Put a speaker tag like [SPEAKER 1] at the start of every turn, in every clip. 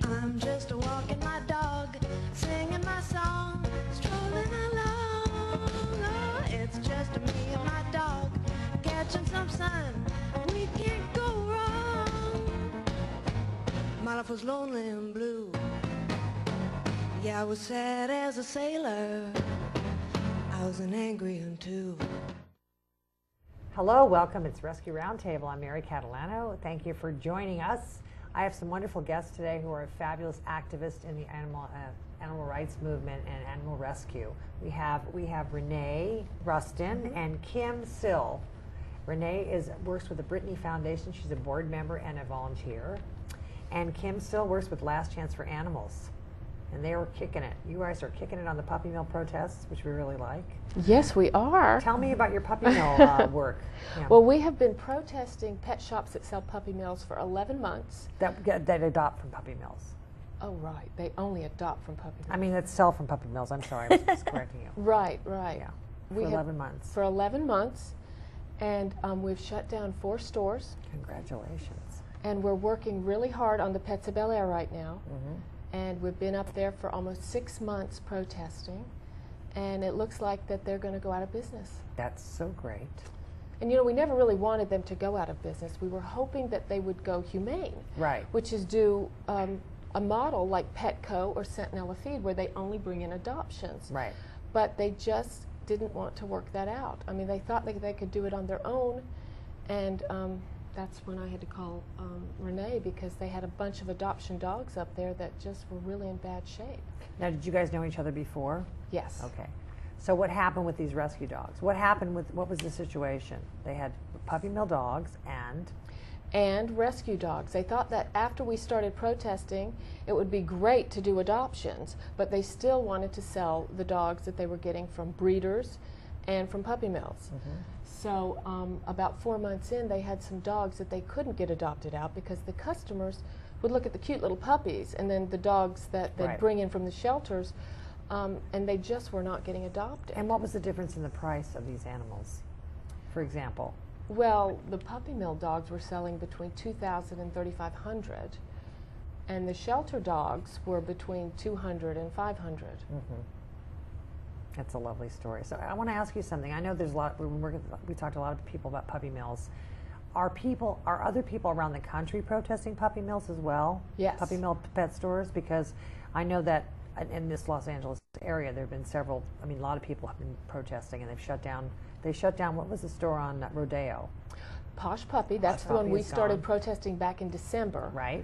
[SPEAKER 1] I'm just walking my dog, singing my song, strolling along. Oh, it's just me and my dog, catching some sun. We can't go wrong. My life was lonely and blue. Yeah, I was sad as a sailor. I was an angry one too.
[SPEAKER 2] Hello, welcome. It's Rescue Roundtable. I'm Mary Catalano. Thank you for joining us. I have some wonderful guests today who are fabulous activists in the animal rights movement and animal rescue. We have Rene Ruston and Kim Sill. Rene works with the Brittany Foundation. She's a board member and a volunteer. And Kim Sill works with Last Chance for Animals. And they were kicking it. You guys are kicking it on the puppy mill protests, which we really like.
[SPEAKER 3] Yes, we are.
[SPEAKER 2] Tell me about your puppy mill work. Yeah.
[SPEAKER 3] Well, we have been protesting pet shops that sell puppy mills for 11 months.
[SPEAKER 2] That adopt from puppy mills.
[SPEAKER 3] Oh, right. They only adopt from puppy mills.
[SPEAKER 2] I mean, that sell from puppy mills. I'm sorry, I was correcting you.
[SPEAKER 3] Right.
[SPEAKER 2] Yeah. For 11 months.
[SPEAKER 3] For 11 months. And we've shut down 4 stores.
[SPEAKER 2] Congratulations.
[SPEAKER 3] And we're working really hard on the Pets of Bel Air right now.
[SPEAKER 2] Mm-hmm.
[SPEAKER 3] And we've been up there for almost 6 months protesting, and it looks like that they're going to go out of business.
[SPEAKER 2] That's so great.
[SPEAKER 3] And you know, we never really wanted them to go out of business. We were hoping that they would go humane,
[SPEAKER 2] right?
[SPEAKER 3] Which is do a model like Petco or Sentinella Feed, where they only bring in adoptions.
[SPEAKER 2] Right.
[SPEAKER 3] But they just didn't want to work that out. I mean, they thought they could do it on their own, and that's when I had to call Rene, because they had a bunch of adoption dogs up there that just were really in bad shape.
[SPEAKER 2] Now, did you guys know each other before?
[SPEAKER 3] Yes.
[SPEAKER 2] Okay. So what happened with these rescue dogs? What was the situation? They had puppy mill dogs and
[SPEAKER 3] rescue dogs. They thought that after we started protesting, it would be great to do adoptions, but they still wanted to sell the dogs that they were getting from breeders and from puppy mills.
[SPEAKER 2] Mm-hmm.
[SPEAKER 3] So about 4 months in, they had some dogs that they couldn't get adopted out because the customers would look at the cute little puppies and then the dogs that they'd bring in from the shelters, and they just were not getting adopted.
[SPEAKER 2] And what was the difference in the price of these animals, for example?
[SPEAKER 3] Well, the puppy mill dogs were selling between $2,000 and $3,500, and the shelter dogs were between $200 and $500.
[SPEAKER 2] Mm-hmm. That's a lovely story. So I want to ask you something. I know there's a lot. We talked to a lot of people about puppy mills. Are other people around the country protesting puppy mills as well?
[SPEAKER 3] Yes.
[SPEAKER 2] Puppy mill pet stores, because I know that in this Los Angeles area there have been several. I mean, a lot of people have been protesting, and they've shut down. They shut down. What was the store on Rodeo?
[SPEAKER 3] Posh Puppy. That's the one we started protesting back in December.
[SPEAKER 2] Right.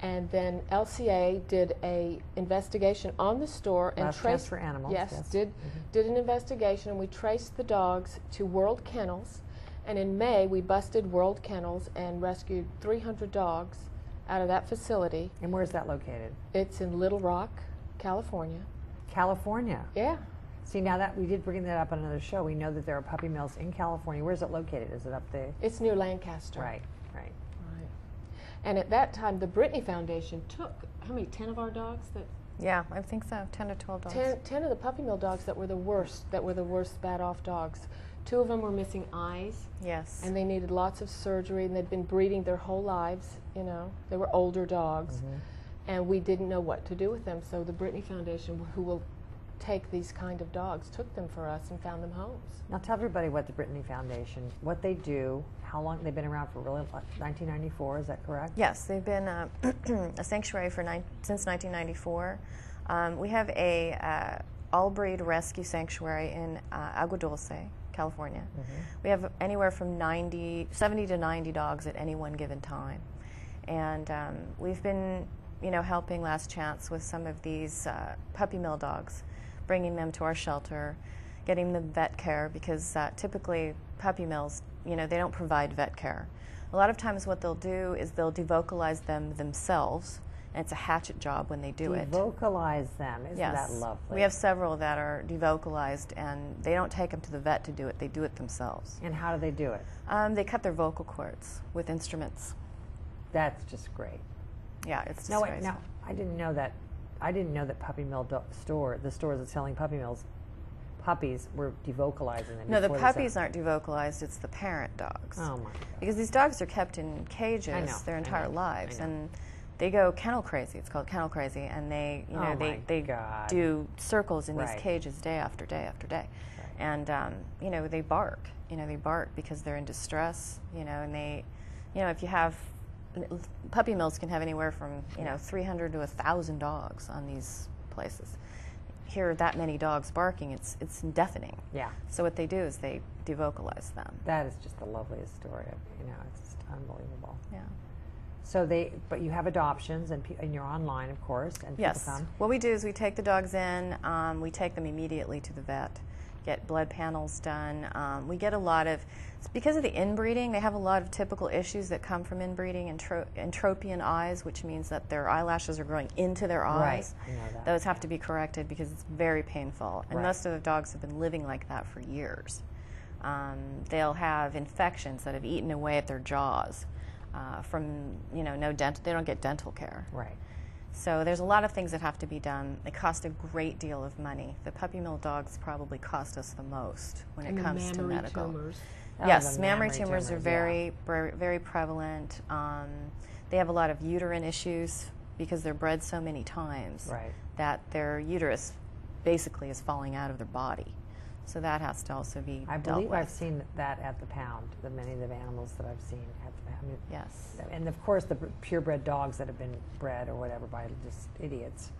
[SPEAKER 3] And then LCA did a investigation on the store and
[SPEAKER 2] Last Chance for Animals.
[SPEAKER 3] Yes, did an investigation, and we traced the dogs to World Kennels. And in May, we busted World Kennels and rescued 300 dogs out of that facility.
[SPEAKER 2] And where's that located?
[SPEAKER 3] It's in Little Rock, California.
[SPEAKER 2] California.
[SPEAKER 3] Yeah.
[SPEAKER 2] See, now that we did bring that up on another show, we know that there are puppy mills in California. Where's it located? Is it up there?
[SPEAKER 3] It's near Lancaster.
[SPEAKER 2] Right.
[SPEAKER 3] And at that time, the Brittany Foundation took, how many, 10 of our dogs?
[SPEAKER 4] Yeah, I think so, 10 to 12 dogs.
[SPEAKER 3] 10 of the puppy mill dogs that were the worst bad off dogs. 2 of them were missing eyes.
[SPEAKER 4] Yes.
[SPEAKER 3] And they needed lots of surgery, and they'd been breeding their whole lives, you know. They were older dogs. Mm-hmm. And we didn't know what to do with them, so the Brittany Foundation, who will take these kind of dogs, took them for us and found them homes. Now
[SPEAKER 2] tell everybody what the Brittany Foundation, what they do, how long they've been around for, really, 1994, is that correct?
[SPEAKER 4] Yes, they've been a sanctuary since 1994. We have a all-breed rescue sanctuary in Agua Dulce, California. Mm-hmm. We have anywhere from 70 to 90 dogs at any one given time. And we've been, helping Last Chance with some of these puppy mill dogs, bringing them to our shelter, getting them vet care, because typically puppy mills, they don't provide vet care. A lot of times what they'll do is they'll devocalize them themselves, and it's a hatchet job when they do it.
[SPEAKER 2] Devocalize them, isn't
[SPEAKER 4] yes.
[SPEAKER 2] that lovely?
[SPEAKER 4] We have several that are devocalized, and they don't take them to the vet to do it, they do it themselves.
[SPEAKER 2] And how do they do it?
[SPEAKER 4] They cut their vocal cords with instruments.
[SPEAKER 2] That's just great.
[SPEAKER 4] Yeah, it's just
[SPEAKER 2] crazy. No, I didn't know that. I didn't know that puppy mill the stores that selling puppies were devocalizing them.
[SPEAKER 4] No, the puppies aren't devocalized, it's the parent dogs.
[SPEAKER 2] Oh my God.
[SPEAKER 4] Because these dogs are kept in cages their entire lives, and they go kennel crazy. It's called kennel crazy, and they, you know, they do circles in these cages day after day after day, and you know, they bark. You know, they bark because they're in distress. You know, and they, you know, if you have puppy mills can have anywhere from 300 to 1,000 dogs on these places. Hear that many dogs barking, it's deafening.
[SPEAKER 2] Yeah. So
[SPEAKER 4] what they do is they devocalize them.
[SPEAKER 2] That is just the loveliest story. You know, it's just unbelievable.
[SPEAKER 4] Yeah.
[SPEAKER 2] So but you have adoptions, and you're online, of course, and people come.
[SPEAKER 4] What we do is we take the dogs in, we take them immediately to the vet, get blood panels done. We get a lot of, because of the inbreeding, they have a lot of typical issues that come from inbreeding, entropion eyes, which means that their eyelashes are growing into their eyes.
[SPEAKER 2] Right, I know that.
[SPEAKER 4] Those have to be corrected because it's very painful, and most of the dogs have been living like that for years. They'll have infections that have eaten away at their jaws from, you know, they don't get dental care.
[SPEAKER 2] Right.
[SPEAKER 4] So there's a lot of things that have to be done. They cost a great deal of money. The puppy mill dogs probably cost us the most when it comes to medical.
[SPEAKER 3] Tumors.
[SPEAKER 4] Yes, mammary tumors are very, very prevalent. They have a lot of uterine issues because they're bred so many times that their uterus basically is falling out of their body. So that has to also be dealt with.
[SPEAKER 2] I believe I've seen that at the pound, many of the animals that I've seen at the pound.
[SPEAKER 4] Yes.
[SPEAKER 2] And of course the purebred dogs that have been bred or whatever by just idiots,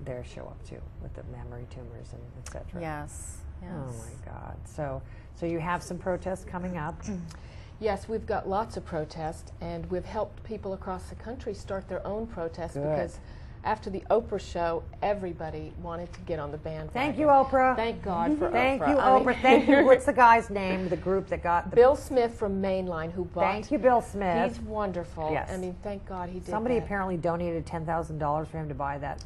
[SPEAKER 2] they show up too with the mammary tumors and et cetera.
[SPEAKER 4] Yes. Yes.
[SPEAKER 2] Oh my God. So you have some protests coming up.
[SPEAKER 3] Yes, we've got lots of protests, and we've helped people across the country start their own protests because after the Oprah show, everybody wanted to get on the bandwagon.
[SPEAKER 2] Thank you, Oprah.
[SPEAKER 3] Thank God for Oprah.
[SPEAKER 2] Thank you, Oprah. Thank you. What's the guy's name? The group that got the
[SPEAKER 3] Bill Smith from Mainline, who bought.
[SPEAKER 2] Thank you, Bill Smith.
[SPEAKER 3] He's wonderful.
[SPEAKER 2] Yes.
[SPEAKER 3] I mean, thank God he did.
[SPEAKER 2] Somebody
[SPEAKER 3] that.
[SPEAKER 2] apparently donated $10,000 for him to buy that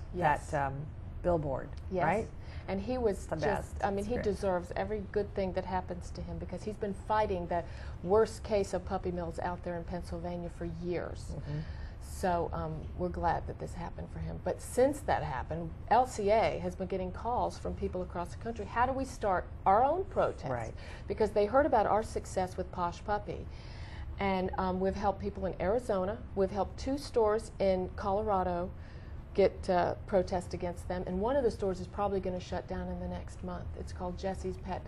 [SPEAKER 2] billboard.
[SPEAKER 3] Yes.
[SPEAKER 2] Right?
[SPEAKER 3] And he was
[SPEAKER 2] the best.
[SPEAKER 3] I mean, he deserves every good thing that happens to him because he's been fighting the worst case of puppy mills out there in Pennsylvania for years. So we're glad that this happened for him. But since that happened, LCA has been getting calls from people across the country. How do we start our own protest?
[SPEAKER 2] Right.
[SPEAKER 3] Because they heard about our success with Posh Puppy. And we've helped people in Arizona. We've helped 2 stores in Colorado get protest against them. And one of the stores is probably going to shut down in the next month. It's called Jessie's Pet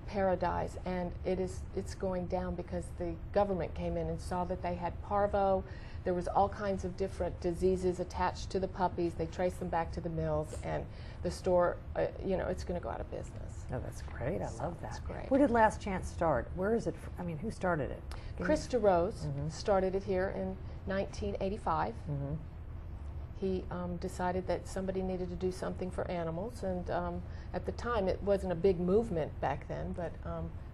[SPEAKER 3] Paradise. And it's going down because the government came in and saw that they had parvo. There was all kinds of different diseases attached to the puppies. They traced them back to the mills, and the store, you know, it's going to go out of business.
[SPEAKER 2] Oh, that's great. I love that.
[SPEAKER 3] That's great.
[SPEAKER 2] Where did Last Chance start? Where is it? I mean, who started it?
[SPEAKER 3] Chris DeRose started it here in 1985. He decided that somebody needed to do something for animals, and at the time it wasn't a big movement back then, but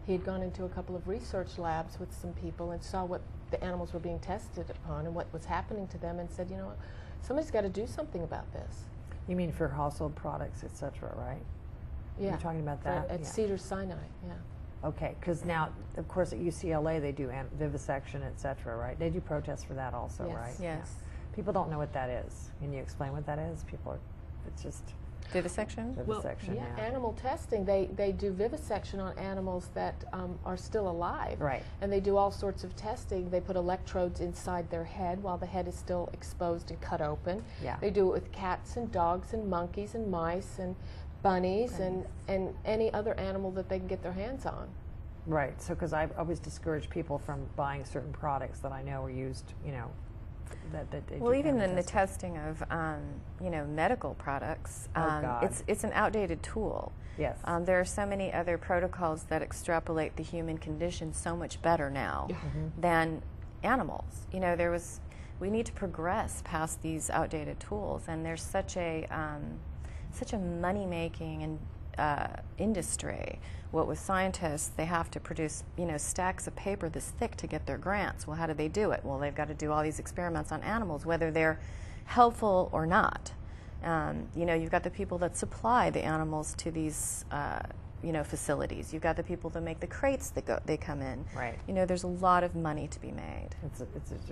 [SPEAKER 3] he had gone into a couple of research labs with some people and saw what the animals were being tested upon and what was happening to them, and said, you know what, somebody's got to do something about this.
[SPEAKER 2] You mean for household products, etc., right?
[SPEAKER 3] Yeah.
[SPEAKER 2] You're talking about that?
[SPEAKER 3] At Cedars-Sinai, yeah.
[SPEAKER 2] Okay, because now, of course, at UCLA they do vivisection, etc., right? They do protests for that also,
[SPEAKER 3] Yes.
[SPEAKER 2] right?
[SPEAKER 4] Yes.
[SPEAKER 2] Yeah. People don't know what that is. Can you explain what that is? People are, it's just
[SPEAKER 4] Vivisection?
[SPEAKER 2] vivisection,
[SPEAKER 3] Well,
[SPEAKER 2] yeah.
[SPEAKER 3] Animal testing, they do vivisection on animals that are still alive.
[SPEAKER 2] Right.
[SPEAKER 3] And they do all sorts of testing. They put electrodes inside their head while the head is still exposed and cut open.
[SPEAKER 2] Yeah.
[SPEAKER 3] They do it with cats and dogs and monkeys and mice and bunnies and any other animal that they can get their hands on.
[SPEAKER 2] Right, so because I've always discouraged people from buying certain products that I know are used, you know, that they
[SPEAKER 4] Well,
[SPEAKER 2] do
[SPEAKER 4] even
[SPEAKER 2] animal
[SPEAKER 4] in the
[SPEAKER 2] testing.
[SPEAKER 4] testing of, you know, medical products,
[SPEAKER 2] God.
[SPEAKER 4] it's an outdated tool.
[SPEAKER 2] Yes.
[SPEAKER 4] There are so many other protocols that extrapolate the human condition so much better now than animals. You know, we need to progress past these outdated tools, and there's such a money-making and industry. What with scientists, they have to produce, you know, stacks of paper this thick to get their grants. Well, how do they do it? Well, they've got to do all these experiments on animals, whether they're helpful or not. You know, you've got the people that supply the animals to these, you know, facilities. You've got the people that make the crates that they come in.
[SPEAKER 2] Right.
[SPEAKER 4] You know, there's a lot of money to be made.
[SPEAKER 2] It's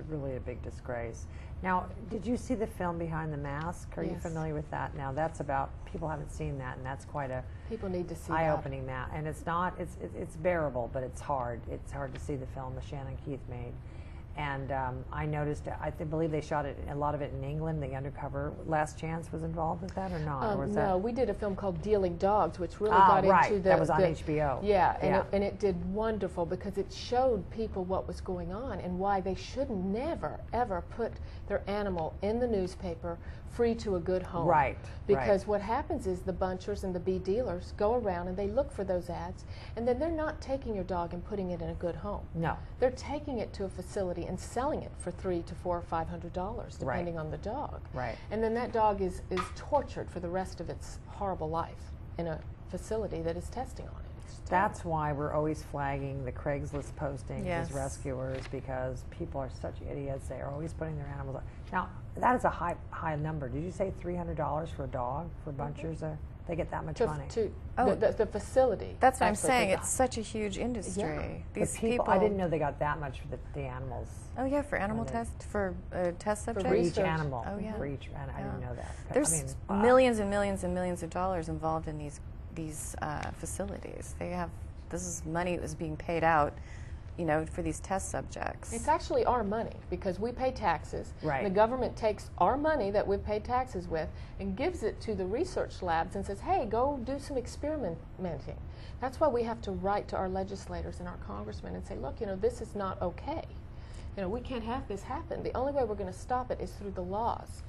[SPEAKER 2] really a big disgrace. Now, did you see the film Behind the Mask? Are you
[SPEAKER 3] Yes.
[SPEAKER 2] familiar with that? Now, that's about, people haven't seen that, and that's quite a
[SPEAKER 3] People need to see
[SPEAKER 2] eye-opening that. And it's not, it's bearable, but it's hard. It's hard to see the film that Shannon Keith made. And I noticed, believe they shot it, a lot of it in England. The undercover Last Chance was involved with that or not? Or was
[SPEAKER 3] no, we did a film called Dealing Dogs, which really got into the...
[SPEAKER 2] that was on HBO.
[SPEAKER 3] Yeah, and it did wonderful because it showed people what was going on and why they should never, ever put their animal in the newspaper free to a good home.
[SPEAKER 2] Right.
[SPEAKER 3] Because what happens is the bunchers and the bee dealers go around and they look for those ads, and then they're not taking your dog and putting it in a good home.
[SPEAKER 2] No.
[SPEAKER 3] They're taking it to a facility and selling it for $300 to $400 or $500, depending on the dog.
[SPEAKER 2] Right.
[SPEAKER 3] And then that dog is tortured for the rest of its horrible life in a facility that is testing on it.
[SPEAKER 2] That's why we're always flagging the Craigslist postings
[SPEAKER 4] Yes.
[SPEAKER 2] as rescuers, because people are such idiots. They are always putting their animals on. Now, that is a high number. Did you say $300 for a dog, for bunchers? They get that much money?
[SPEAKER 3] The facility.
[SPEAKER 4] That's what I'm
[SPEAKER 3] actually
[SPEAKER 4] saying.
[SPEAKER 3] provides.
[SPEAKER 4] It's such a huge industry.
[SPEAKER 3] Yeah.
[SPEAKER 4] These
[SPEAKER 2] people, I didn't know they got that much for the animals.
[SPEAKER 4] Oh yeah, for animal test, for test subjects.
[SPEAKER 2] For each
[SPEAKER 3] research.
[SPEAKER 2] animal.
[SPEAKER 4] Oh, yeah.
[SPEAKER 2] For each, and I didn't know that.
[SPEAKER 4] There's millions and millions and millions of dollars involved in these facilities. This is money that was being paid out, for these test subjects.
[SPEAKER 3] It's actually our money because we pay taxes.
[SPEAKER 2] Right.
[SPEAKER 3] The government takes our money that we've paid taxes with and gives it to the research labs and says, hey, go do some experimenting. That's why we have to write to our legislators and our congressmen and say, look, this is not okay. We can't have this happen. The only way we're going to stop it is through the laws.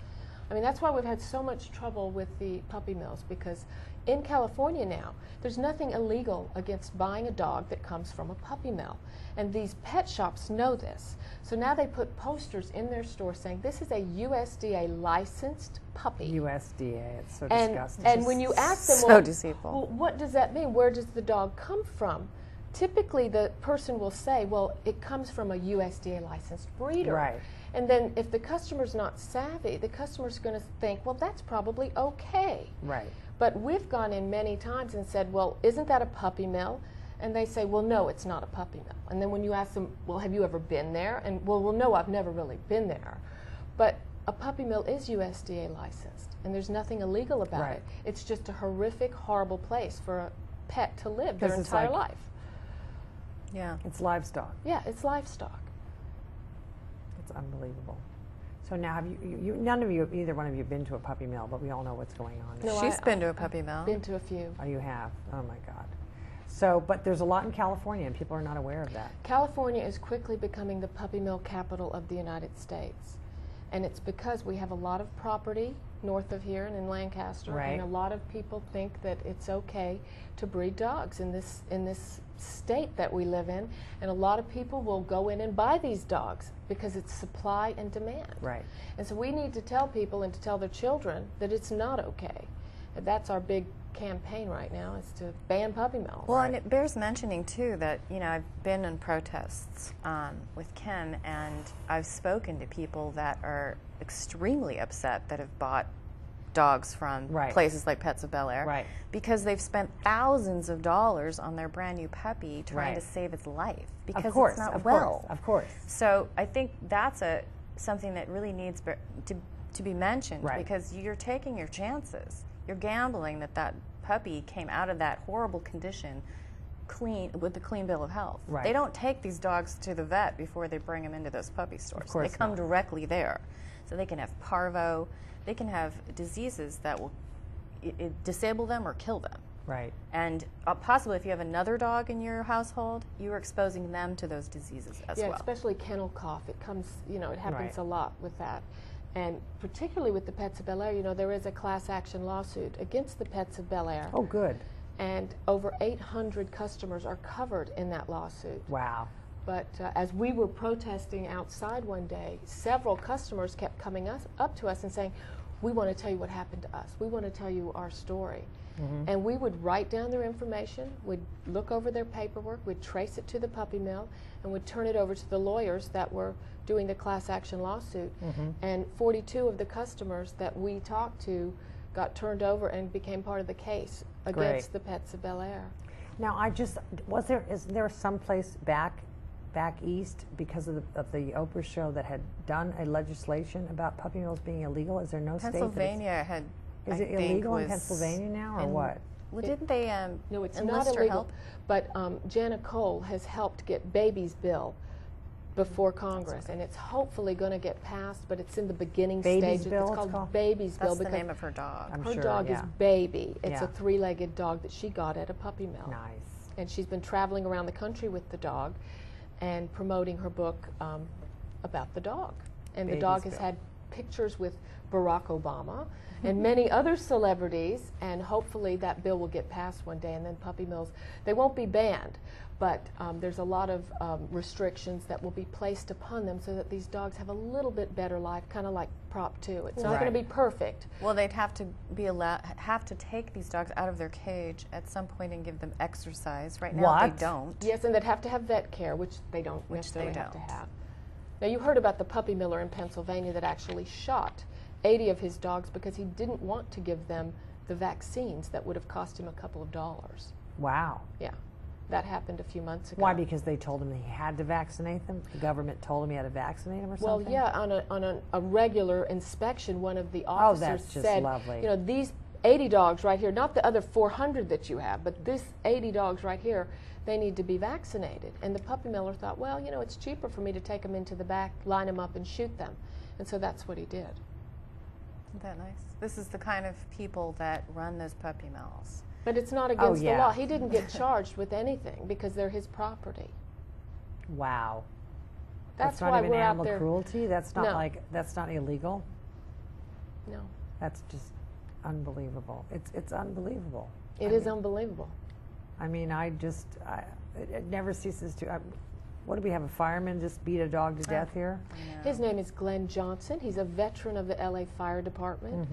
[SPEAKER 3] I mean, that's why we've had so much trouble with the puppy mills, because in California now, there's nothing illegal against buying a dog that comes from a puppy mill. And these pet shops know this. So now they put posters in their store saying, this is a USDA licensed puppy.
[SPEAKER 2] USDA, it's so
[SPEAKER 3] And,
[SPEAKER 2] disgusting.
[SPEAKER 3] and when you ask them,
[SPEAKER 4] So deceitful.
[SPEAKER 3] well, what does that mean? Where does the dog come from? Typically, the person will say, well, it comes from a USDA licensed breeder.
[SPEAKER 2] Right.
[SPEAKER 3] And then if the customer's not savvy, the customer's going to think, well, that's probably okay.
[SPEAKER 2] Right.
[SPEAKER 3] But we've gone in many times and said, well, isn't that a puppy mill? And they say, well, no, it's not a puppy mill. And then when you ask them, well, have you ever been there? And, well, no, I've never really been there. But a puppy mill is USDA licensed, and there's nothing illegal about
[SPEAKER 2] Right.
[SPEAKER 3] it. It's just a horrific, horrible place for a pet to live their
[SPEAKER 2] Because it's
[SPEAKER 3] entire
[SPEAKER 2] like-
[SPEAKER 3] life.
[SPEAKER 4] Yeah.
[SPEAKER 2] It's livestock.
[SPEAKER 3] Yeah, it's livestock.
[SPEAKER 2] It's unbelievable. So now, have you none of you, either one of you, have been to a puppy mill, but we all know what's going on.
[SPEAKER 3] No,
[SPEAKER 4] She's been to a puppy mill.
[SPEAKER 3] Been to a few.
[SPEAKER 2] Oh, you have? Oh, my God. So, but there's a lot in California, and people are not aware of that.
[SPEAKER 3] California is quickly becoming the puppy mill capital of the United States. And it's because we have a lot of property north of here and in Lancaster,
[SPEAKER 2] Right.
[SPEAKER 3] and a lot of people think that it's okay to breed dogs in this state that we live in, and a lot of people will go in and buy these dogs because it's supply and demand.
[SPEAKER 2] Right.
[SPEAKER 3] And so we need to tell people and to tell their children that it's not okay. And that's our big campaign right now, is to ban puppy mills.
[SPEAKER 4] Well, and it bears mentioning, too, that, I've been in protests with Kim, and I've spoken to people that are extremely upset that have bought dogs from
[SPEAKER 2] Right.
[SPEAKER 4] places like Pets of Bel Air,
[SPEAKER 2] Right.
[SPEAKER 4] because they've spent thousands of dollars on their brand new puppy trying
[SPEAKER 2] Right.
[SPEAKER 4] to save its life, because
[SPEAKER 2] Of course,
[SPEAKER 4] it's not
[SPEAKER 2] of
[SPEAKER 4] well.
[SPEAKER 2] course, of course.
[SPEAKER 4] So I think that's something that really needs to be mentioned,
[SPEAKER 2] Right.
[SPEAKER 4] because you're taking your chances. You're gambling that puppy came out of that horrible condition clean, with a clean bill of health.
[SPEAKER 2] Right.
[SPEAKER 4] They don't take these dogs to the vet before they bring them into those puppy stores.
[SPEAKER 2] course
[SPEAKER 4] They come
[SPEAKER 2] not.
[SPEAKER 4] directly there. So they can have parvo, they can have diseases that will disable them or kill them.
[SPEAKER 2] Right.
[SPEAKER 4] And possibly if you have another dog in your household, you're exposing them to those diseases as
[SPEAKER 3] yeah,
[SPEAKER 4] well.
[SPEAKER 3] especially kennel cough. It comes, it happens
[SPEAKER 2] Right.
[SPEAKER 3] a lot with that. And particularly with the Pets of Bel Air, there is a class action lawsuit against the Pets of Bel Air.
[SPEAKER 2] Oh, good.
[SPEAKER 3] And over 800 customers are covered in that lawsuit.
[SPEAKER 2] Wow.
[SPEAKER 3] But as we were protesting outside one day, several customers kept coming up to us and saying, we want to tell you what happened to us. We want to tell you our story.
[SPEAKER 2] Mm-hmm.
[SPEAKER 3] And we would write down their information, we'd look over their paperwork, we'd trace it to the puppy mill, and we'd turn it over to the lawyers that were doing the class action lawsuit.
[SPEAKER 2] Mm-hmm.
[SPEAKER 3] And 42 of the customers that we talked to got turned over and became part of the case against the Pets of Bel Air.
[SPEAKER 2] Now, is there some place back east because of the Oprah show that had done a legislation about puppy mills being illegal? Is there no state that
[SPEAKER 4] Pennsylvania had.
[SPEAKER 2] is it illegal in Pennsylvania now, or what?
[SPEAKER 4] Well, didn't they
[SPEAKER 3] No, it's
[SPEAKER 4] enlist
[SPEAKER 3] not
[SPEAKER 4] her
[SPEAKER 3] illegal.
[SPEAKER 4] help?
[SPEAKER 3] But Jana Cole has helped get Baby's Bill before Congress, and it's hopefully going to get passed, but it's in the beginning
[SPEAKER 2] Baby's
[SPEAKER 3] stages.
[SPEAKER 2] bill,
[SPEAKER 3] It's called Baby's Bill
[SPEAKER 4] That's the
[SPEAKER 3] because
[SPEAKER 4] name of her dog.
[SPEAKER 2] I'm
[SPEAKER 3] her
[SPEAKER 2] sure,
[SPEAKER 3] dog
[SPEAKER 2] yeah.
[SPEAKER 3] is Baby. It's
[SPEAKER 2] Yeah.
[SPEAKER 3] a 3-legged dog that she got at a puppy mill.
[SPEAKER 2] Nice.
[SPEAKER 3] And she's been traveling around the country with the dog and promoting her book about the dog. And the dog
[SPEAKER 2] Baby's
[SPEAKER 3] has
[SPEAKER 2] Bill.
[SPEAKER 3] had pictures with Barack Obama and many other celebrities, and hopefully that bill will get passed one day, and then puppy mills, they won't be banned, but there's a lot of restrictions that will be placed upon them so that these dogs have a little bit better life, kind of like Prop 2. It's not going to be perfect.
[SPEAKER 4] Well, they'd have to have to take these dogs out of their cage at some point and give them exercise. Right now,
[SPEAKER 2] What?
[SPEAKER 4] they don't.
[SPEAKER 3] Yes, and they'd have to have vet care, which they don't necessarily have to have. Now, you heard about the puppy miller in Pennsylvania that actually shot 80 of his dogs because he didn't want to give them the vaccines that would have cost him a couple of dollars.
[SPEAKER 2] Wow.
[SPEAKER 3] Yeah, that happened a few months ago.
[SPEAKER 2] Why? Because they told him he had to vaccinate them? The government told him he had to vaccinate them or
[SPEAKER 3] Well,
[SPEAKER 2] something?
[SPEAKER 3] yeah, on a regular inspection, one of the officers
[SPEAKER 2] that's just
[SPEAKER 3] said,
[SPEAKER 2] lovely.
[SPEAKER 3] you know, these 80 dogs right here, not the other 400 that you have, but this 80 dogs right here, they need to be vaccinated. And the puppy miller thought, well, you know, it's cheaper for me to take them into the back, line them up, and shoot them. And so that's what he did.
[SPEAKER 4] Isn't that nice? This is the kind of people that run those puppy mills.
[SPEAKER 3] But it's not against the
[SPEAKER 2] yeah.
[SPEAKER 3] law. He didn't get charged with anything because they're his property.
[SPEAKER 2] Wow.
[SPEAKER 3] That's
[SPEAKER 2] not
[SPEAKER 3] why
[SPEAKER 2] even
[SPEAKER 3] we're out
[SPEAKER 2] animal
[SPEAKER 3] there.
[SPEAKER 2] cruelty? That's not
[SPEAKER 3] No.
[SPEAKER 2] that's not illegal?
[SPEAKER 3] No,
[SPEAKER 2] That's just unbelievable. It's unbelievable.
[SPEAKER 3] it is unbelievable.
[SPEAKER 2] I mean, it never ceases to. What do we have? A fireman just beat a dog to death here?
[SPEAKER 3] His name is Glenn Johnson. He's a veteran of the LA Fire Department.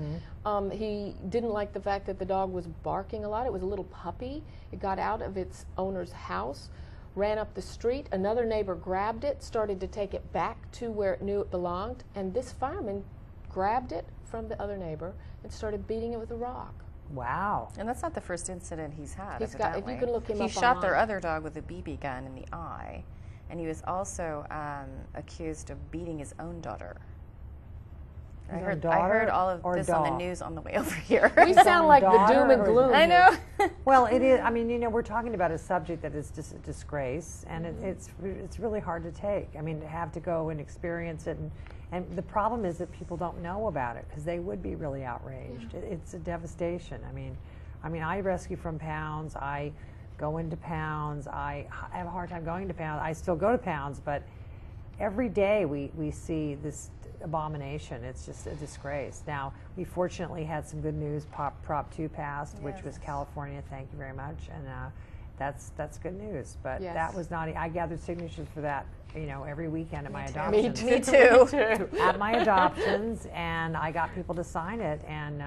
[SPEAKER 3] He didn't like the fact that the dog was barking a lot. It was a little puppy. It got out of its owner's house, ran up the street. Another neighbor grabbed it, started to take it back to where it knew it belonged, and this fireman grabbed it from the other neighbor and started beating it with a rock.
[SPEAKER 2] Wow.
[SPEAKER 4] And that's not the first incident he's had.
[SPEAKER 3] He's got- if you can look him
[SPEAKER 4] he
[SPEAKER 3] up
[SPEAKER 4] shot their
[SPEAKER 3] online.
[SPEAKER 4] other dog with a BB gun in the eye, and he was also accused of beating his own daughter. I
[SPEAKER 2] His own
[SPEAKER 4] heard
[SPEAKER 2] daughter
[SPEAKER 4] all of
[SPEAKER 2] or
[SPEAKER 4] this on the
[SPEAKER 2] dog?
[SPEAKER 4] news on the way over here.
[SPEAKER 3] We sound
[SPEAKER 2] own
[SPEAKER 3] like the
[SPEAKER 2] daughter
[SPEAKER 3] doom and
[SPEAKER 2] or-
[SPEAKER 3] gloom.
[SPEAKER 4] I
[SPEAKER 3] here.
[SPEAKER 4] know.
[SPEAKER 2] Well, it is. I mean, you know, we're talking about a subject that is just a disgrace, and it's really hard to take. I mean, to have to go and experience it, and the problem is that people don't know about it because they would be really outraged. It's a devastation. I mean, I rescue from pounds. I go into pounds. I have a hard time going to pounds. I still go to pounds, but every day we see this abomination. It's just a disgrace. Now, we fortunately had some good news. Prop 2 passed, which was California. Thank you very much. And that's good news. But
[SPEAKER 3] Yes.
[SPEAKER 2] that was not. I gathered signatures for that, you know, every weekend at my
[SPEAKER 3] Me
[SPEAKER 2] adoptions.
[SPEAKER 4] Me too.
[SPEAKER 2] At my adoptions, and I got people to sign it, and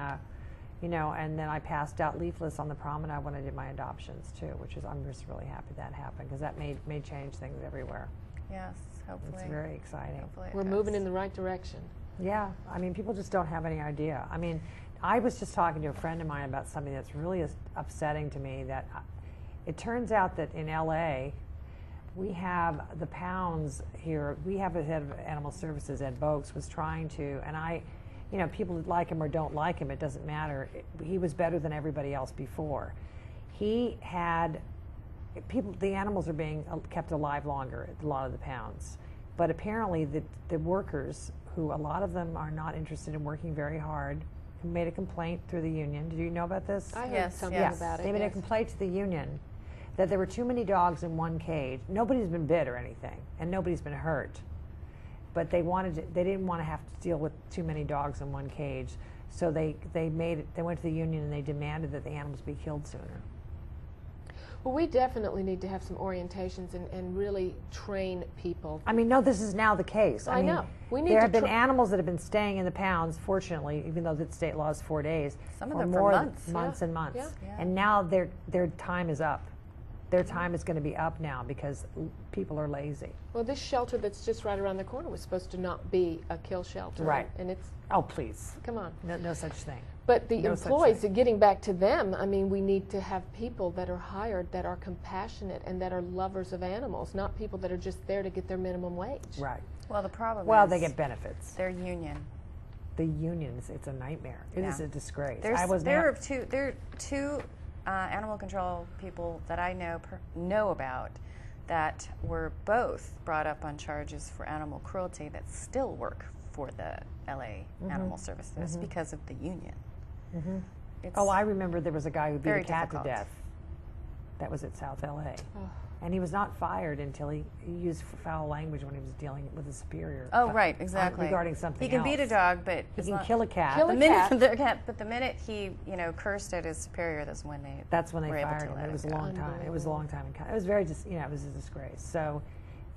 [SPEAKER 2] you know, and then I passed out leaflets on the promenade when I did my adoptions too, which is, I'm just really happy that happened because that made change things everywhere.
[SPEAKER 4] Yes, hopefully.
[SPEAKER 2] It's very exciting.
[SPEAKER 4] Hopefully it
[SPEAKER 3] We're
[SPEAKER 4] does.
[SPEAKER 3] moving in the right direction.
[SPEAKER 2] Yeah, I mean, people just don't have any idea. I mean, I was just talking to a friend of mine about something that's really upsetting to me. That it turns out that in LA, we have the pounds here. We have a head of animal services, Ed Boakes, was trying to, and you know, people like him or don't like him, it doesn't matter. He was better than everybody else before. He had the animals are being kept alive longer at a lot of the pounds. But apparently the workers, who a lot of them are not interested in working very hard, who made a complaint through the union. Did you know about this?
[SPEAKER 3] I heard
[SPEAKER 4] Yes,
[SPEAKER 3] something
[SPEAKER 4] yes.
[SPEAKER 3] about it.
[SPEAKER 2] They made a
[SPEAKER 3] yes.
[SPEAKER 2] complaint to the union that there were too many dogs in one cage. Nobody's been bit or anything, and nobody's been hurt. But they didn't want to have to deal with too many dogs in one cage, so they went to the union and they demanded that the animals be killed sooner.
[SPEAKER 3] Well, we definitely need to have some orientations and really train people.
[SPEAKER 2] I mean, no, this is now the case.
[SPEAKER 3] I
[SPEAKER 2] mean,
[SPEAKER 3] know. We need
[SPEAKER 2] there
[SPEAKER 3] to
[SPEAKER 2] have been animals that have been staying in the pounds, fortunately, even though the state law is 4 days.
[SPEAKER 4] Some of
[SPEAKER 2] or
[SPEAKER 4] them for
[SPEAKER 2] more
[SPEAKER 4] months.
[SPEAKER 2] months
[SPEAKER 3] Yeah.
[SPEAKER 2] and months.
[SPEAKER 3] Yeah.
[SPEAKER 2] And now their time is up. Their time is going to be up now because people are lazy.
[SPEAKER 3] Well, this shelter that's just right around the corner was supposed to not be a kill shelter.
[SPEAKER 2] Right.
[SPEAKER 3] And it's,
[SPEAKER 2] Oh, please.
[SPEAKER 3] come on.
[SPEAKER 2] No such thing.
[SPEAKER 3] But the
[SPEAKER 2] No such
[SPEAKER 3] employees,
[SPEAKER 2] thing.
[SPEAKER 3] getting back to them, I mean, we need to have people that are hired that are compassionate and that are lovers of animals, not people that are just there to get their minimum wage.
[SPEAKER 2] Right.
[SPEAKER 4] Well, the problem
[SPEAKER 2] Well,
[SPEAKER 4] is
[SPEAKER 2] they get benefits.
[SPEAKER 4] their union.
[SPEAKER 2] The unions, it's a nightmare. It is
[SPEAKER 4] Yeah.
[SPEAKER 2] a disgrace.
[SPEAKER 4] There
[SPEAKER 2] I was
[SPEAKER 4] are two animal control people that I know about that were both brought up on charges for animal cruelty that still work for the LA Animal Services because of the union. It's
[SPEAKER 2] Oh, I remember there was a guy who beat a
[SPEAKER 4] very
[SPEAKER 2] cat
[SPEAKER 4] difficult.
[SPEAKER 2] to death. That was at South LA. And he was not fired until he used foul language when he was dealing with a superior.
[SPEAKER 4] Oh, right, exactly.
[SPEAKER 2] Regarding something
[SPEAKER 4] He can beat a
[SPEAKER 2] else.
[SPEAKER 4] dog, but
[SPEAKER 2] He
[SPEAKER 4] it's
[SPEAKER 2] can
[SPEAKER 4] not-
[SPEAKER 2] kill a cat.
[SPEAKER 3] Kill a cat.
[SPEAKER 4] But the minute he, cursed at his superior, that's when they were able
[SPEAKER 2] fired
[SPEAKER 4] to
[SPEAKER 2] him.
[SPEAKER 4] let
[SPEAKER 2] It was a
[SPEAKER 4] go.
[SPEAKER 2] long time. It was a long time. It was very just, it was a disgrace. So,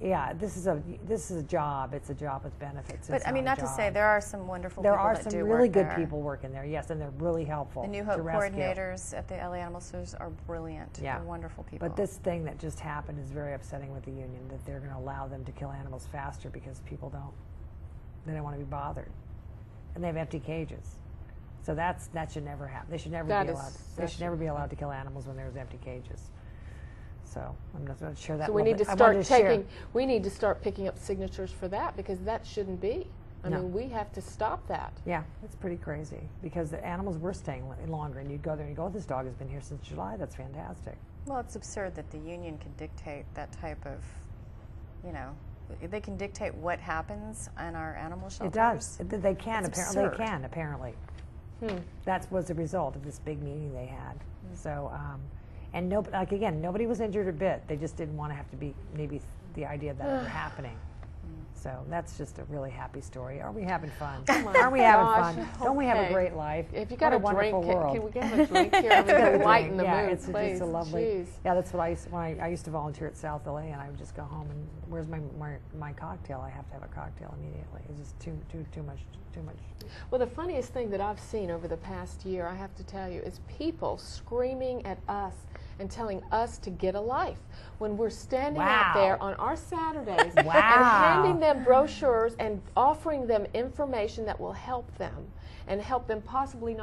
[SPEAKER 2] yeah, this is a job. It's a job with benefits.
[SPEAKER 4] But
[SPEAKER 2] It's
[SPEAKER 4] I mean, not
[SPEAKER 2] a
[SPEAKER 4] to say
[SPEAKER 2] job.
[SPEAKER 4] there are some wonderful
[SPEAKER 2] There
[SPEAKER 4] people
[SPEAKER 2] are
[SPEAKER 4] that
[SPEAKER 2] some
[SPEAKER 4] do
[SPEAKER 2] really
[SPEAKER 4] work
[SPEAKER 2] good
[SPEAKER 4] there.
[SPEAKER 2] people working there. Yes, and they're really helpful.
[SPEAKER 4] The New
[SPEAKER 2] to
[SPEAKER 4] Hope
[SPEAKER 2] rescue.
[SPEAKER 4] coordinators at the LA Animal Service are brilliant.
[SPEAKER 2] Yeah.
[SPEAKER 4] They're wonderful people.
[SPEAKER 2] But this thing that just happened is very upsetting with the union, that they're going to allow them to kill animals faster because people they don't want to be bothered, and they have empty cages. So that should never happen. They should never
[SPEAKER 3] That
[SPEAKER 2] be
[SPEAKER 3] is-
[SPEAKER 2] allowed. They
[SPEAKER 3] that
[SPEAKER 2] should never be allowed to kill animals when there's empty cages. So I'm not going to share that.
[SPEAKER 3] So we need to
[SPEAKER 2] I wanted
[SPEAKER 3] start
[SPEAKER 2] share-
[SPEAKER 3] we need to start picking up signatures for that, because that shouldn't be. I
[SPEAKER 2] No.
[SPEAKER 3] mean, we have to stop that.
[SPEAKER 2] Yeah, it's pretty crazy because the animals were staying longer, and you'd go there and you go, oh, this dog has been here since July. That's fantastic.
[SPEAKER 4] Well, it's absurd that the union can dictate that type of, they can dictate what happens in our animal shelters.
[SPEAKER 2] It does. They can.
[SPEAKER 4] It's
[SPEAKER 2] Apparently,
[SPEAKER 4] absurd.
[SPEAKER 2] they can. Apparently, that was the result of this big meeting they had. So, and nobody was injured a bit. They just didn't want to have to be maybe the idea of that ever happening. So that's just a really happy story. Are we having fun? Aren't we having
[SPEAKER 3] gosh,
[SPEAKER 2] fun? Don't we have a
[SPEAKER 3] okay.
[SPEAKER 2] great life?
[SPEAKER 3] If you got
[SPEAKER 2] What
[SPEAKER 3] a
[SPEAKER 2] a
[SPEAKER 3] drink,
[SPEAKER 2] wonderful world.
[SPEAKER 3] can we get a drink here? I mean, lighten the
[SPEAKER 2] yeah,
[SPEAKER 3] mood,
[SPEAKER 2] it's
[SPEAKER 3] please.
[SPEAKER 2] just a lovely.
[SPEAKER 3] Jeez.
[SPEAKER 2] Yeah, that's what I used when I used to volunteer at South LA, and I would just go home and where's my cocktail? I have to have a cocktail immediately. It's just too much.
[SPEAKER 3] Well, the funniest thing that I've seen over the past year, I have to tell you, is people screaming at us and telling us to get a life when we're standing out
[SPEAKER 2] Wow.
[SPEAKER 3] there on our Saturdays
[SPEAKER 2] Wow.
[SPEAKER 3] and handing them brochures and offering them information that will help them and help them possibly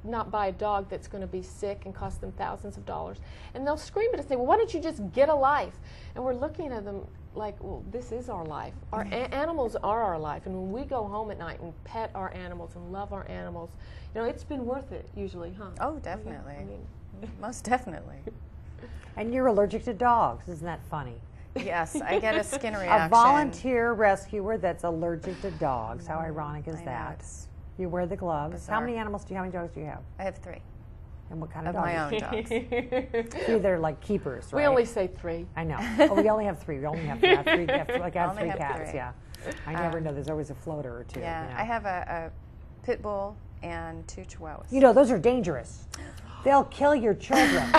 [SPEAKER 3] not buy a dog that's going to be sick and cost them thousands of dollars. And they'll scream at us and say, well, why don't you just get a life? And we're looking at them like, well, this is our life. Our animals are our life. And when we go home at night and pet our animals and love our animals, it's been worth it usually, huh?
[SPEAKER 4] Oh, definitely.
[SPEAKER 3] I mean,
[SPEAKER 4] Most definitely.
[SPEAKER 2] And you're allergic to dogs. Isn't that funny?
[SPEAKER 4] Yes, I get a skin reaction.
[SPEAKER 2] A volunteer rescuer that's allergic to dogs. How ironic is
[SPEAKER 4] I know,
[SPEAKER 2] that?
[SPEAKER 4] it's
[SPEAKER 2] You wear the gloves.
[SPEAKER 4] bizarre.
[SPEAKER 2] How many dogs do you have?
[SPEAKER 4] I have 3
[SPEAKER 2] And what kind
[SPEAKER 4] of
[SPEAKER 2] of dogs?
[SPEAKER 4] my own dogs.
[SPEAKER 2] See, they're like keepers, right?
[SPEAKER 3] we only say 3.
[SPEAKER 2] I know. Oh, we only have 3. We only have 3. I have 3, like I have
[SPEAKER 4] Only
[SPEAKER 2] 3
[SPEAKER 4] have
[SPEAKER 2] cats,
[SPEAKER 4] 3.
[SPEAKER 2] yeah. I never know. There's always a floater or 2.
[SPEAKER 4] Yeah, I have a pit bull and 2 chihuahuas.
[SPEAKER 2] Those are dangerous. They'll kill your children.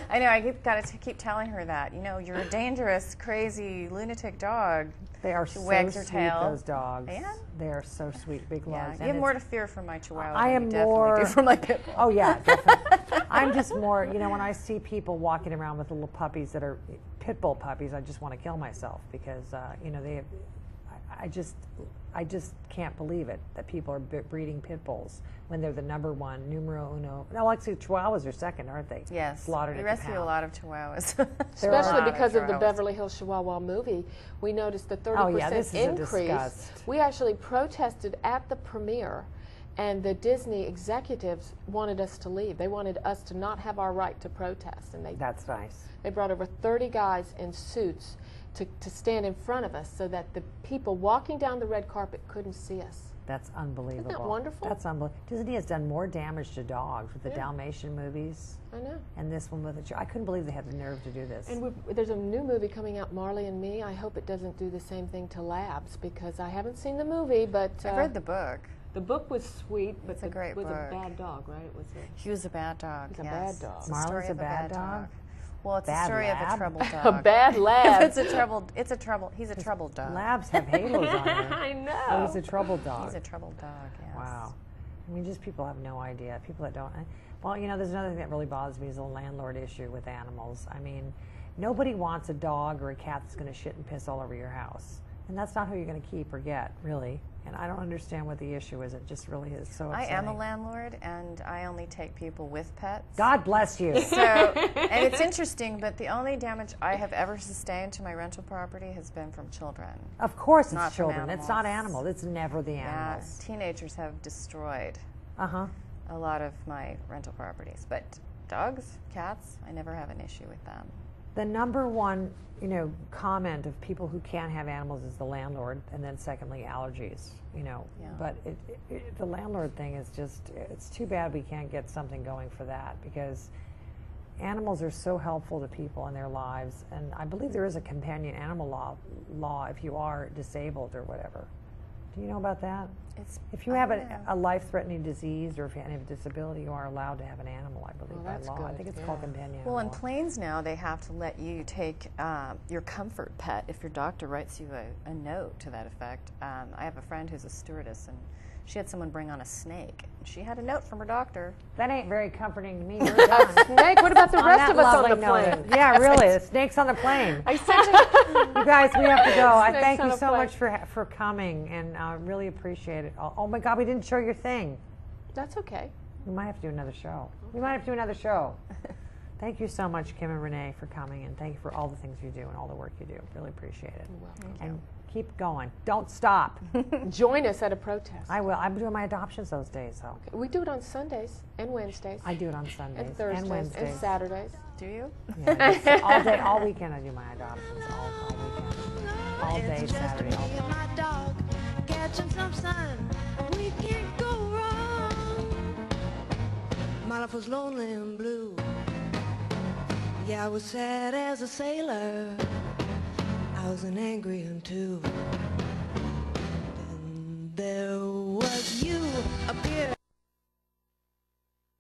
[SPEAKER 4] I know, I got to keep telling her that. You're a dangerous, crazy, lunatic dog.
[SPEAKER 2] They are
[SPEAKER 4] She
[SPEAKER 2] so
[SPEAKER 4] wags her
[SPEAKER 2] sweet,
[SPEAKER 4] tail.
[SPEAKER 2] those dogs.
[SPEAKER 4] Yeah.
[SPEAKER 2] They are so sweet, big
[SPEAKER 4] Yeah,
[SPEAKER 2] loves.
[SPEAKER 4] you have more to fear from my chihuahua
[SPEAKER 2] I
[SPEAKER 4] than
[SPEAKER 2] am
[SPEAKER 4] you definitely
[SPEAKER 2] more
[SPEAKER 4] do from my pit bull.
[SPEAKER 2] Oh yeah, definitely. I'm just more, when I see people walking around with little puppies that are pit bull puppies, I just want to kill myself because they have, I just can't believe it that people are breeding pit bulls when they're the #1 numero uno. No, actually Chihuahuas are second, aren't they?
[SPEAKER 4] Yes,
[SPEAKER 2] Slaughtered
[SPEAKER 4] we
[SPEAKER 2] at the
[SPEAKER 4] rescue a
[SPEAKER 2] pound.
[SPEAKER 4] lot of chihuahuas.
[SPEAKER 3] Especially because of the
[SPEAKER 4] Chihuahuas.
[SPEAKER 3] Beverly Hills Chihuahua movie, we noticed the 30%
[SPEAKER 2] Oh, yeah, this is a
[SPEAKER 3] increase.
[SPEAKER 2] disgust.
[SPEAKER 3] We actually protested at the premiere, and the Disney executives wanted us to leave. They wanted us to not have our right to protest, and
[SPEAKER 2] That's nice.
[SPEAKER 3] they brought over 30 guys in suits to stand in front of us so that the people walking down the red carpet couldn't see us.
[SPEAKER 2] That's unbelievable.
[SPEAKER 3] Isn't that wonderful?
[SPEAKER 2] That's unbelievable. Disney has done more damage to dogs with the Dalmatian movies
[SPEAKER 3] I know.
[SPEAKER 2] and this one with I couldn't believe they had the nerve to do this.
[SPEAKER 3] And there's a new movie coming out, Marley and Me. I hope it doesn't do the same thing to Labs, because I haven't seen the movie, but
[SPEAKER 4] I've read the book.
[SPEAKER 3] the book was sweet, but
[SPEAKER 4] It's a great
[SPEAKER 3] was
[SPEAKER 4] book.
[SPEAKER 3] a bad dog, right? It was
[SPEAKER 4] He was a bad dog.
[SPEAKER 3] He's a
[SPEAKER 4] yes.
[SPEAKER 3] bad dog.
[SPEAKER 4] It's the
[SPEAKER 2] Marley's
[SPEAKER 4] story
[SPEAKER 2] a
[SPEAKER 4] of
[SPEAKER 2] bad dog?
[SPEAKER 4] Well, it's
[SPEAKER 2] Bad
[SPEAKER 4] a story of
[SPEAKER 2] lab?
[SPEAKER 4] a troubled
[SPEAKER 3] a
[SPEAKER 4] dog.
[SPEAKER 3] bad lab.
[SPEAKER 4] He's a troubled dog.
[SPEAKER 2] Labs have halos on them.
[SPEAKER 3] I know.
[SPEAKER 2] Oh, he's a troubled dog.
[SPEAKER 4] He's a troubled dog, yes.
[SPEAKER 2] Wow. I mean, just people have no idea. People that don't. Well, there's another thing that really bothers me is the landlord issue with animals. I mean, nobody wants a dog or a cat that's going to shit and piss all over your house. And that's not who you're going to keep or get, really. And I don't understand what the issue is. It just really is so
[SPEAKER 4] I
[SPEAKER 2] upsetting.
[SPEAKER 4] am a landlord, and I only take people with pets.
[SPEAKER 2] God bless you.
[SPEAKER 4] So, and it's interesting, but the only damage I have ever sustained to my rental property has been from children.
[SPEAKER 2] Of course
[SPEAKER 4] Not
[SPEAKER 2] it's
[SPEAKER 4] from
[SPEAKER 2] children. It's not
[SPEAKER 4] animals.
[SPEAKER 2] animals. It's never the animals.
[SPEAKER 4] Yes, teenagers have destroyed
[SPEAKER 2] Uh-huh.
[SPEAKER 4] a lot of my rental properties. But dogs, cats, I never have an issue with them.
[SPEAKER 2] The number one, you know, comment of people who can't have animals is the landlord, and then secondly, allergies. You know,
[SPEAKER 4] Yeah.
[SPEAKER 2] but the landlord thing is just, it's too bad we can't get something going for that, because animals are so helpful to people in their lives, and I believe there is a companion animal law if you are disabled or whatever. Do you know about that? If you have a life-threatening disease or if you have a disability, you are allowed to have an animal, I believe, by
[SPEAKER 3] that's
[SPEAKER 2] law. I
[SPEAKER 3] good,
[SPEAKER 2] think it's
[SPEAKER 3] yeah.
[SPEAKER 2] called companion
[SPEAKER 4] Well, in
[SPEAKER 2] animal law.
[SPEAKER 4] planes now, they have to let you take your comfort pet if your doctor writes you a note to that effect. I have a friend who's a stewardess, and she had someone bring on a snake. She had a note from her doctor.
[SPEAKER 2] That ain't very comforting to me. We're done.
[SPEAKER 3] Snake, what about the
[SPEAKER 2] On
[SPEAKER 3] rest
[SPEAKER 2] that
[SPEAKER 3] of us on
[SPEAKER 2] lovely
[SPEAKER 3] the
[SPEAKER 2] note.
[SPEAKER 3] plane?
[SPEAKER 2] Yeah, really, the snake's on the plane.
[SPEAKER 3] I sent it.
[SPEAKER 2] You guys, we have to go. I
[SPEAKER 3] Snakes
[SPEAKER 2] thank
[SPEAKER 3] on
[SPEAKER 2] you
[SPEAKER 3] a
[SPEAKER 2] so
[SPEAKER 3] plane.
[SPEAKER 2] much for coming, and I really appreciate it. Oh my God, we didn't show your thing.
[SPEAKER 3] That's okay.
[SPEAKER 2] We might have to do another show. We might have to do another show. Thank you so much, Kim and Renee, for coming, and thank you for all the things you do and all the work you do. Really appreciate it.
[SPEAKER 3] You're welcome.
[SPEAKER 2] And keep going. Don't stop.
[SPEAKER 3] Join us at a protest.
[SPEAKER 2] I will. I'm doing my adoptions those days, so
[SPEAKER 3] We do it on Sundays and Wednesdays
[SPEAKER 2] I do it on Sundays
[SPEAKER 3] and Thursdays
[SPEAKER 2] and Wednesdays.
[SPEAKER 3] and Saturdays.
[SPEAKER 4] Do you?
[SPEAKER 2] Yeah, just all day, all weekend. I do my adoptions. All weekend, all day,
[SPEAKER 1] It's just
[SPEAKER 2] Saturday.
[SPEAKER 1] me
[SPEAKER 2] All
[SPEAKER 1] and my dog catching some sun. We can't go wrong. My life was lonely and blue. Yeah, I was sad as a sailor. I was an angry one too. Then there was you appeared